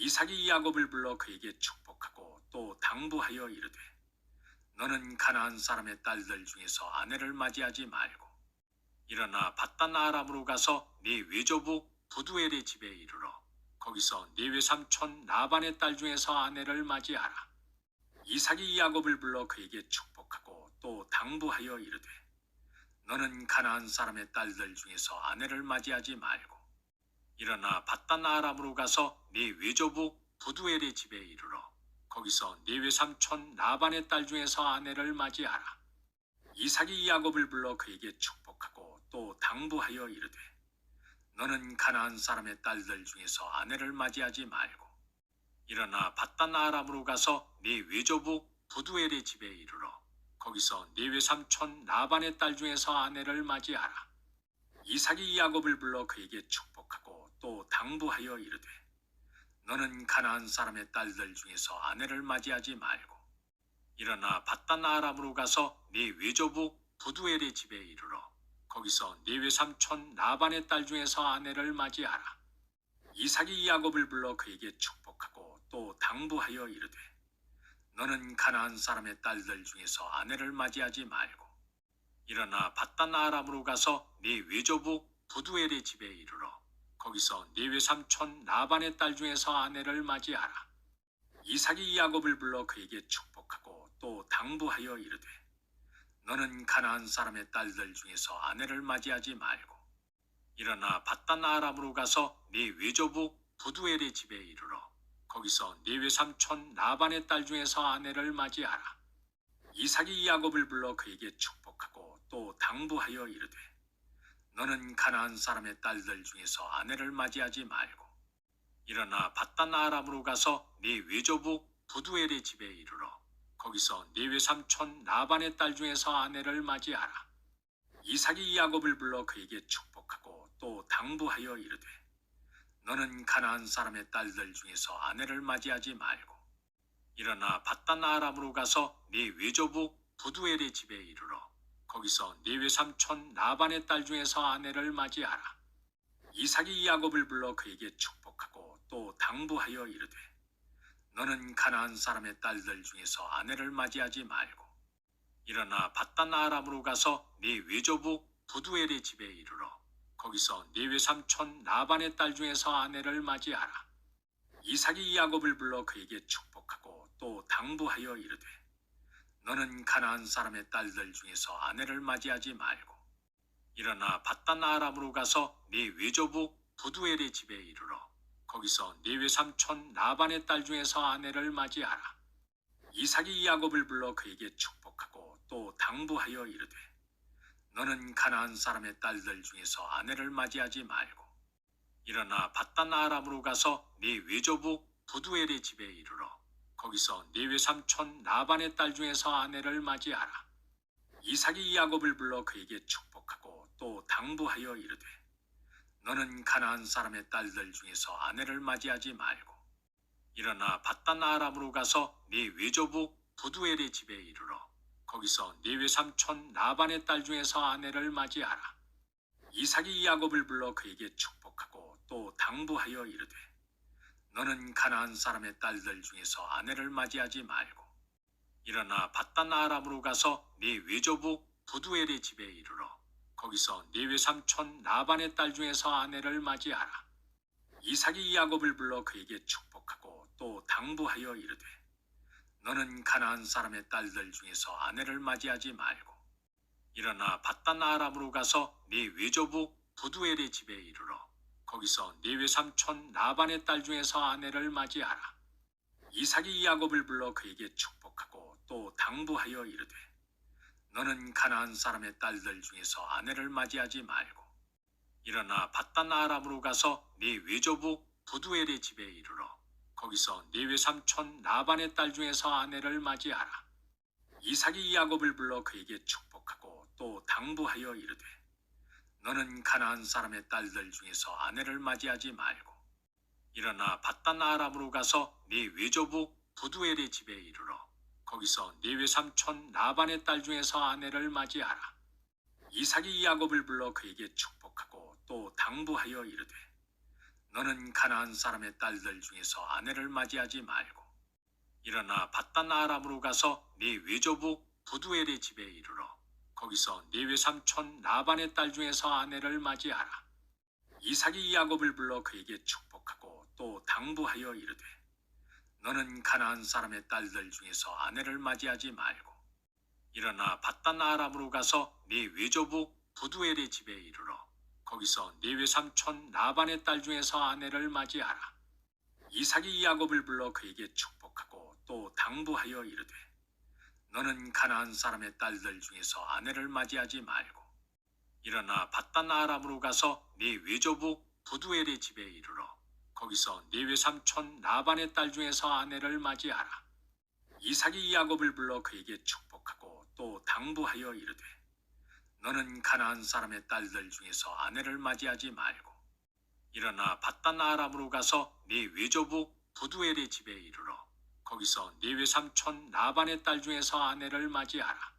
이삭이 야곱을 불러 그에게 축복하고 또 당부하여 이르되 너는 가나안 사람의 딸들 중에서 아내를 맞이하지 말고 일어나 밧단 아람으로 가서 네 외조부 부두엘의 집에 이르러 거기서 네 외삼촌 라반의 딸 중에서 아내를 맞이하라. 이삭이 야곱을 불러 그에게 축복하고 또 당부하여 이르되 너는 가나안 사람의 딸들 중에서 아내를 맞이하지 말고 일어나 밧단 아람으로 가서 네 외조부 부두엘의 집에 이르러 거기서 네 외삼촌 라반의 딸 중에서 아내를 맞이하라. 이삭이 야곱을 불러 그에게 축복하고 또 당부하여 이르되 너는 가나안 사람의 딸들 중에서 아내를 맞이하지 말고 일어나 밧단 아람으로 가서 네 외조부 부두엘의 집에 이르러 거기서 네 외삼촌 라반의 딸 중에서 아내를 맞이하라. 이삭이 야곱을 불러 그에게 축복하고 또 당부하여 이르되 너는 가나안 사람의 딸들 중에서 아내를 맞이하지 말고 일어나 밧단 아람으로 가서 네 외조부 부두엘의 집에 이르러 거기서 네 외삼촌 라반의 딸 중에서 아내를 맞이하라. 이삭이 야곱을 불러 그에게 축복하고 또 당부하여 이르되 너는 가나안 사람의 딸들 중에서 아내를 맞이하지 말고 일어나 밧단 아람으로 가서 네 외조부 부두엘의 집에 이르러 거기서 네 외삼촌 라반의 딸 중에서 아내를 맞이하라. 이삭이 야곱을 불러 그에게 축복하고 또 당부하여 이르되 너는 가나안 사람의 딸들 중에서 아내를 맞이하지 말고 일어나 밧단 아람으로 가서 네 외조부 부두엘의 집에 이르러 거기서 네 외삼촌 라반의 딸 중에서 아내를 맞이하라. 이삭이 야곱을 불러 그에게 축복하고 또 당부하여 이르되 너는 가나안 사람의 딸들 중에서 아내를 맞이하지 말고 일어나 밧단 아람으로 가서 네 외조부 부두엘의 집에 이르러 거기서 네 외삼촌 라반의 딸 중에서 아내를 맞이하라. 이삭이 야곱을 불러 그에게 축복하고 또 당부하여 이르되 너는 가나안 사람의 딸들 중에서 아내를 맞이하지 말고 일어나 밧단 아람으로 가서 네 외조부 부두엘의 집에 이르러 거기서 네 외삼촌 라반의 딸 중에서 아내를 맞이하라. 이삭이 야곱을 불러 그에게 축복하고 또 당부하여 이르되 너는 가나안 사람의 딸들 중에서 아내를 맞이하지 말고 일어나 밧단 아람으로 가서 네 외조부 부두엘의 집에 이르러 거기서 네 외삼촌 라반의 딸 중에서 아내를 맞이하라. 이삭이 야곱을 불러 그에게 축복하고 또 당부하여 이르되 너는 가나안 사람의 딸들 중에서 아내를 맞이하지 말고 일어나 밧단 아람으로 가서 네 외조부 부두엘의 집에 이르러 거기서 네 외삼촌 라반의 딸 중에서 아내를 맞이하라. 이삭이 야곱을 불러 그에게 축복하고 또 당부하여 이르되 너는 가나안 사람의 딸들 중에서 아내를 맞이하지 말고 일어나 밧단 아람으로 가서 네 외조부 부두엘의 집에 이르러 거기서 네 외삼촌 라반의 딸 중에서 아내를 맞이하라. 이삭이 야곱을 불러 그에게 축복하고 또 당부하여 이르되 너는 가나안 사람의 딸들 중에서 아내를 맞이하지 말고 일어나 밧단 아람으로 가서 네 외조부 부두엘의 집에 이르러 거기서 네 외삼촌 라반의 딸 중에서 아내를 맞이하라. 이삭이 야곱을 불러 그에게 축복하고 또 당부하여 이르되 너는 가나안 사람의 딸들 중에서 아내를 맞이하지 말고 일어나 밧단 아람으로 가서 네 외조부 부두엘의 집에 이르러 거기서 네 외삼촌 라반의 딸 중에서 아내를 맞이하라. 이삭이 야곱을 불러 그에게 축복하고 또 당부하여 이르되 너는 가나안 사람의 딸들 중에서 아내를 맞이하지 말고 일어나 밧단 아람으로 가서 네 외조부 부두엘의 집에 이르러 거기서 네 외삼촌 라반의 딸 중에서 아내를 맞이하라. 이삭이 야곱을 불러 그에게 축복하고 또 당부하여 이르되 너는 가나안 사람의 딸들 중에서 아내를 맞이하지 말고 일어나 밧단 아람으로 가서 네 외조부 부두엘의 집에 이르러 거기서 네 외삼촌 라반의 딸 중에서 아내를 맞이하라. 이삭이 야곱을 불러 그에게 축복하고 또 당부하여 이르되 너는 가나안 사람의 딸들 중에서 아내를 맞이하지 말고 일어나 밧단 아람으로 가서 네 외조부 부두엘의 집에 이르러 거기서 네 외삼촌 라반의 딸 중에서 아내를 맞이하라. 이삭이 야곱을 불러 그에게 축복하고 또 당부하여 이르되 너는 가나안 사람의 딸들 중에서 아내를 맞이하지 말고 일어나 밧단 아람으로 가서 네 외조부 부두엘의 집에 이르러 거기서 네 외삼촌 라반의 딸 중에서 아내를 맞이하라. 이삭이 야곱을 불러 그에게 축복하고 또 당부하여 이르되 너는 가나안 사람의 딸들 중에서 아내를 맞이하지 말고 일어나 밧단 아람으로 가서 네 외조부 부두엘의 집에 이르러 거기서 네 외삼촌 라반의 딸 중에서 아내를 맞이하라. 이삭이 야곱을 불러 그에게 축복하고 또 당부하여 이르되 너는 가나안 사람의 딸들 중에서 아내를 맞이하지 말고 일어나 밧단 아람으로 가서 네 외조부 부두엘의 집에 이르러 거기서 네 외삼촌 라반의 딸 중에서 아내를 맞이하라. 이삭이 야곱을 불러 그에게 축복하고 또 당부하여 이르되 너는 가나안 사람의 딸들 중에서 아내를 맞이하지 말고 일어나 밧단 아람으로 가서 네 외조부 부두엘의 집에 이르러 거기서 네 외삼촌 라반의 딸 중에서 아내를 맞이하라.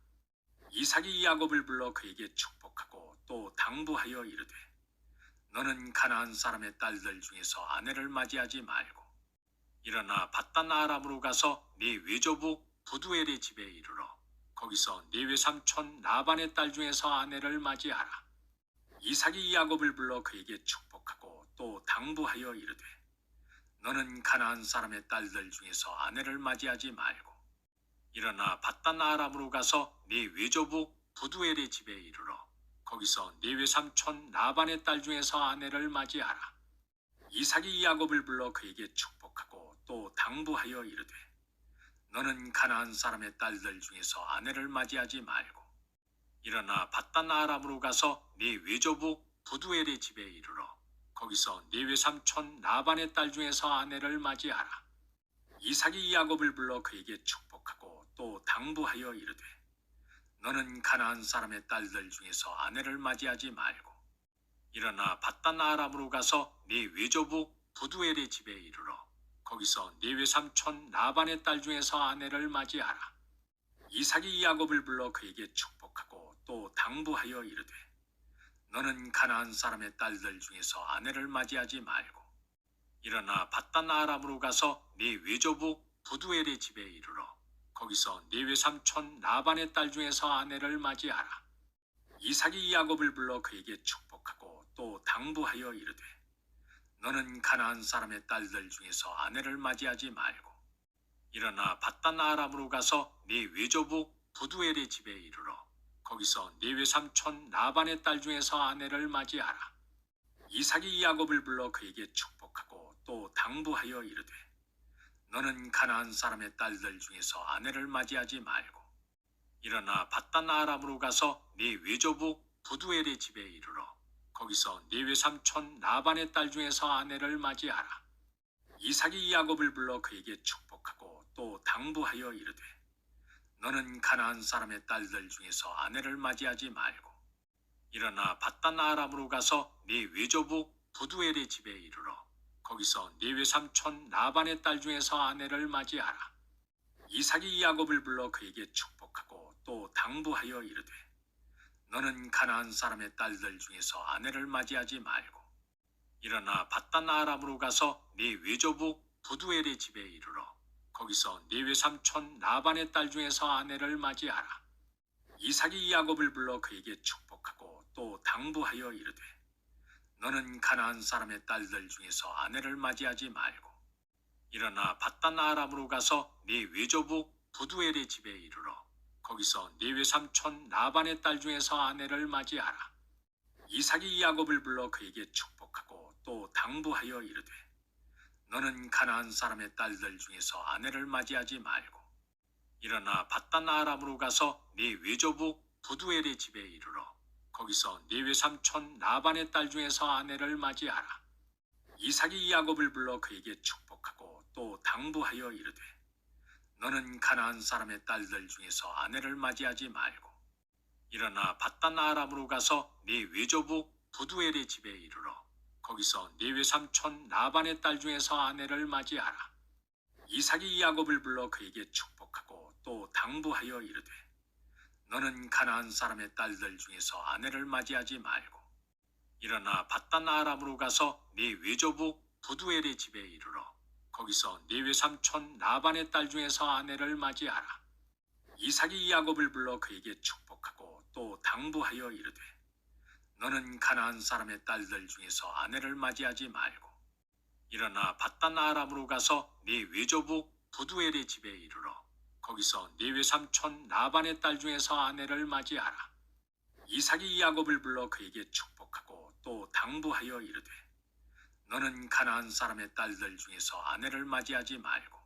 이삭이 야곱을 불러 그에게 축복하고 또 당부하여 이르되 너는 가나안 사람의 딸들 중에서 아내를 맞이하지 말고 일어나 밧단 아람으로 가서 네 외조부 부두엘의 집에 이르러 거기서 네 외삼촌 라반의 딸 중에서 아내를 맞이하라. 이삭이 야곱을 불러 그에게 축복하고 또 당부하여 이르되 너는 가나안 사람의 딸들 중에서 아내를 맞이하지 말고 일어나 밧단 아람으로 가서 네 외조부 부두엘의 집에 이르러 거기서 네 외삼촌 라반의 딸 중에서 아내를 맞이하라. 이삭이 야곱을 불러 그에게 축복하고 또 당부하여 이르되 너는 가나안 사람의 딸들 중에서 아내를 맞이하지 말고 일어나 밧단 아람으로 가서 네 외조부 부두엘의 집에 이르러 거기서 네 외삼촌 라반의 딸 중에서 아내를 맞이하라. 이삭이 야곱을 불러 그에게 축복하고 또 당부하여 이르되 너는 가나안 사람의 딸들 중에서 아내를 맞이하지 말고 일어나 밧단 아람으로 가서 네 외조부 부두엘의 집에 이르러 거기서 네 외삼촌 라반의 딸 중에서 아내를 맞이하라. 이삭이 야곱을 불러 그에게 축복하고 또 당부하여 이르되 너는 가나안 사람의 딸들 중에서 아내를 맞이하지 말고 일어나 밧단 아람으로 가서 네 외조부 부두엘의 집에 이르러 거기서 네 외삼촌 라반의 딸 중에서 아내를 맞이하라. 이삭이 야곱을 불러 그에게 축복하고 또 당부하여 이르되 너는 가나안 사람의 딸들 중에서 아내를 맞이하지 말고 일어나 밧단 아람으로 가서 네 외조부 부두엘의 집에 이르러 거기서 네 외삼촌 라반의 딸 중에서 아내를 맞이하라. 이삭이 야곱을 불러 그에게 축복하고 또 당부하여 이르되 너는 가나안 사람의 딸들 중에서 아내를 맞이하지 말고 일어나 밧단 아람으로 가서 네 외조부 부두엘의 집에 이르러 거기서 네 외삼촌 라반의 딸 중에서 아내를 맞이하라. 이삭이 야곱을 불러 그에게 축복하고 또 당부하여 이르되 너는 가나안 사람의 딸들 중에서 아내를 맞이하지 말고 일어나 밧단 아람으로 가서 네 외조부 부두엘의 집에 이르러 거기서 네 외삼촌 라반의 딸 중에서 아내를 맞이하라. 이삭이 야곱을 불러 그에게 축복하고 또 당부하여 이르되 너는 가나안 사람의 딸들 중에서 아내를 맞이하지 말고 일어나 밧단 아람으로 가서 네 외조부 부두엘의 집에 이르러 거기서 네 외삼촌 라반의 딸 중에서 아내를 맞이하라. 이삭이 야곱을 불러 그에게 축복하고 또 당부하여 이르되 너는 가나안 사람의 딸들 중에서 아내를 맞이하지 말고 일어나 밧단 아람으로 가서 네 외조부 부두엘의 집에 이르러 거기서 네 외삼촌 라반의 딸 중에서 아내를 맞이하라. 이삭이 야곱을 불러 그에게 축복하고 또 당부하여 이르되 너는 가나안 사람의 딸들 중에서 아내를 맞이하지 말고 일어나 밧단 아람으로 가서 네 외조부 부두엘의 집에 이르러 거기서 네 외삼촌 라반의 딸 중에서 아내를 맞이하라. 이삭이 야곱을 불러 그에게 축복하고 또 당부하여 이르되 너는 가나안 사람의 딸들 중에서 아내를 맞이하지 말고 일어나 밧단 아람으로 가서 네 외조부 부두엘의 집에 이르러 거기서 네 외삼촌 라반의 딸 중에서 아내를 맞이하라. 이삭이 야곱을 불러 그에게 축복하고 또 당부하여 이르되 너는 가나안 사람의 딸들 중에서 아내를 맞이하지 말고 일어나 바단 아람으로 가서 네 외조부 부두엘의 집에 이르러 거기서 네 외삼촌 라반의 딸 중에서 아내를 맞이하라. 이삭이 야곱을 불러 그에게 축복하고 또 당부하여 이르되 너는 가나안 사람의 딸들 중에서 아내를 맞이하지 말고 일어나 바단 아람으로 가서 네 외조부 부두엘의 집에 이르러 거기서 네 외삼촌 라반의 딸 중에서 아내를 맞이하라. 이삭이 야곱을 불러 그에게 축복하고 또 당부하여 이르되 너는 가나안 사람의 딸들 중에서 아내를 맞이하지 말고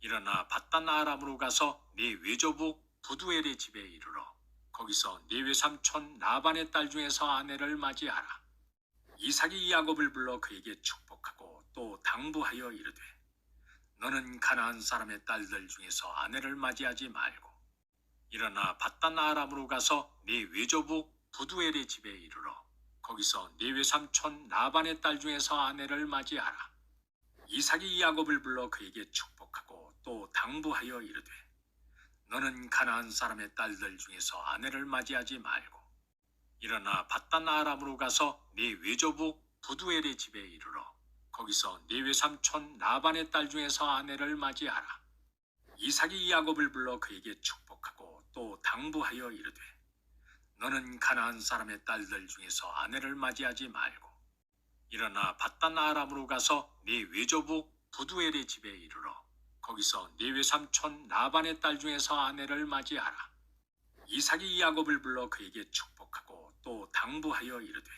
일어나 바단 아람으로 가서 네 외조부 부두엘의 집에 이르러 거기서 네 외삼촌 라반의 딸 중에서 아내를 맞이하라. 이삭이 야곱을 불러 그에게 축복하고 또 당부하여 이르되 너는 가나안 사람의 딸들 중에서 아내를 맞이하지 말고 일어나 바단 아람으로 가서 네 외조부 부두엘의 집에 이르러 거기서 네 외삼촌 라반의 딸 중에서 아내를 맞이하라. 이삭이 야곱을 불러 그에게 축복하고 또 당부하여 이르되 너는 가나안 사람의 딸들 중에서 아내를 맞이하지 말고 일어나 바단 아람으로 가서 네 외조부 부두엘의 집에 이르러 거기서 네 외삼촌 라반의 딸 중에서 아내를 맞이하라. 이삭이 야곱을 불러 그에게 축복하고 또 당부하여 이르되 너는 가나안 사람의 딸들 중에서 아내를 맞이하지 말고 일어나 바단 아람으로 가서 네 외조부 부두엘의 집에 이르러 거기서 네 외삼촌 라반의 딸 중에서 아내를 맞이하라. 이삭이 야곱을 불러 그에게 축복하고 또 당부하여 이르되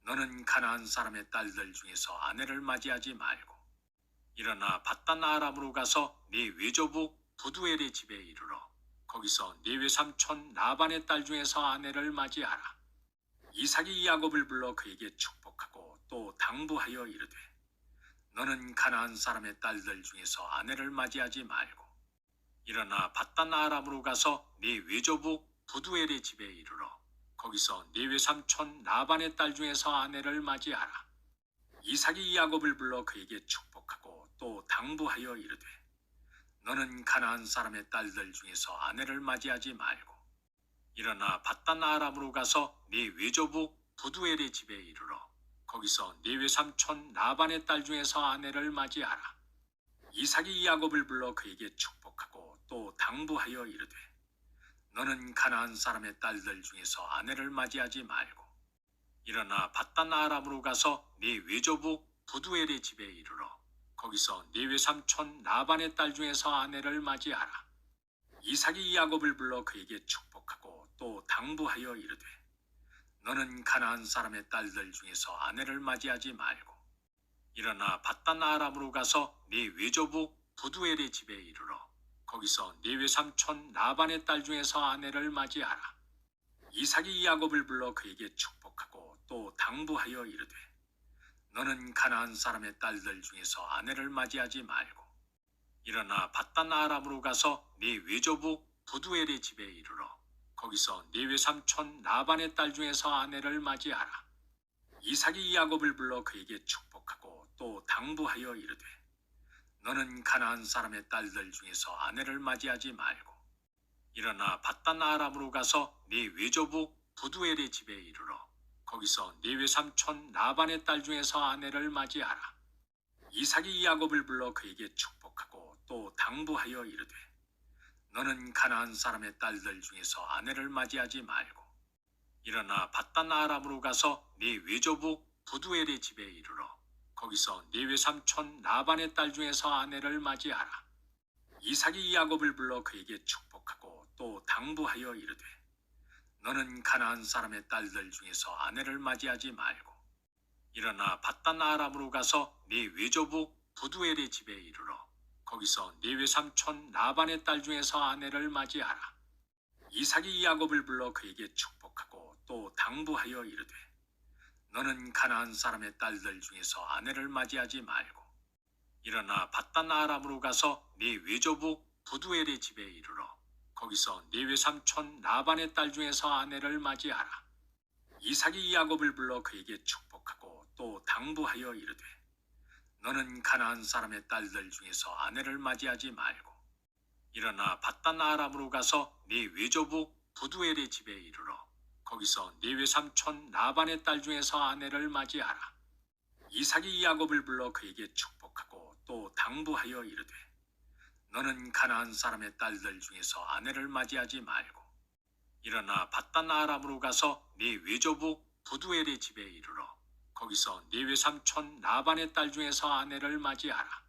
너는 가나안 사람의 딸들 중에서 아내를 맞이하지 말고 일어나 바단 아람으로 가서 네 외조부 부두엘의 집에 이르러 거기서 네 외삼촌 라반의 딸 중에서 아내를 맞이하라. 이삭이 야곱을 불러 그에게 축복하고 또 당부하여 이르되 너는 가나안 사람의 딸들 중에서 아내를 맞이하지 말고 일어나 바단 아람으로 가서 네 외조부 부두엘의 집에 이르러 거기서 네 외삼촌 라반의 딸 중에서 아내를 맞이하라. 이삭이 야곱을 불러 그에게 축복하고 또 당부하여 이르되 너는 가나안 사람의 딸들 중에서 아내를 맞이하지 말고 일어나 바단 아람으로 가서 네 외조부 부두엘의 집에 이르러 거기서 네 외삼촌 라반의 딸 중에서 아내를 맞이하라. 이삭이 야곱을 불러 그에게 축복하고 또 당부하여 이르되 너는 가나안 사람의 딸들 중에서 아내를 맞이하지 말고 일어나 바단 아람으로 가서 네 외조부 부두엘의 집에 이르러 거기서 네 외삼촌 라반의 딸 중에서 아내를 맞이하라. 이삭이 야곱을 불러 그에게 축복하고 또 당부하여 이르되 너는 가나안 사람의 딸들 중에서 아내를 맞이하지 말고 일어나 바단 아람으로 가서 네 외조부 부두엘의 집에 이르러 거기서 네 외삼촌 라반의 딸 중에서 아내를 맞이하라. 이삭이 야곱을 불러 그에게 축복하고 또 당부하여 이르되 너는 가나안 사람의 딸들 중에서 아내를 맞이하지 말고 일어나 바단 아람으로 가서 네 외조부 부두엘의 집에 이르러 거기서 네 외삼촌 라반의 딸 중에서 아내를 맞이하라. 이삭이 야곱을 불러 그에게 축복하고 또 당부하여 이르되 너는 가나안 사람의 딸들 중에서 아내를 맞이하지 말고 일어나 바단 아람으로 가서 네 외조부 부두엘의 집에 이르러 거기서 네 외삼촌 라반의 딸 중에서 아내를 맞이하라. 이삭이 야곱을 불러 그에게 축복하고 또 당부하여 이르되 너는 가나안 사람의 딸들 중에서 아내를 맞이하지 말고 일어나 바단 아람으로 가서 네 외조부 부두엘의 집에 이르러 거기서 네 외삼촌 라반의 딸 중에서 아내를 맞이하라. 이삭이 야곱을 불러 그에게 축복하고 또 당부하여 이르되 너는 가나안 사람의 딸들 중에서 아내를 맞이하지 말고 일어나 바단 아람으로 가서 네 외조부 부두엘의 집에 이르러 거기서 네 외삼촌 라반의 딸 중에서 아내를 맞이하라. 이삭이 야곱을 불러 그에게 축복하고 또 당부하여 이르되 너는 가나안 사람의 딸들 중에서 아내를 맞이하지 말고 일어나 바단 아람으로 가서 네 외조부 부두엘의 집에 이르러 거기서 네 외삼촌 라반의 딸 중에서 아내를 맞이하라. 이삭이 야곱을 불러 그에게 축복하고 또 당부하여 이르되 너는 가나안 사람의 딸들 중에서 아내를 맞이하지 말고 일어나 바단 아람으로 가서 네 외조부 부두엘의 집에 이르러 거기서 네 외삼촌 라반의 딸 중에서 아내를 맞이하라. 이삭이 야곱을 불러 그에게 축복하고 또 당부하여 이르되 너는 가나안 사람의 딸들 중에서 아내를 맞이하지 말고 일어나 밧단 아람으로 가서 네 외조부 부두엘의 집에 이르러 거기서 네 외삼촌 라반의 딸 중에서 아내를 맞이하라.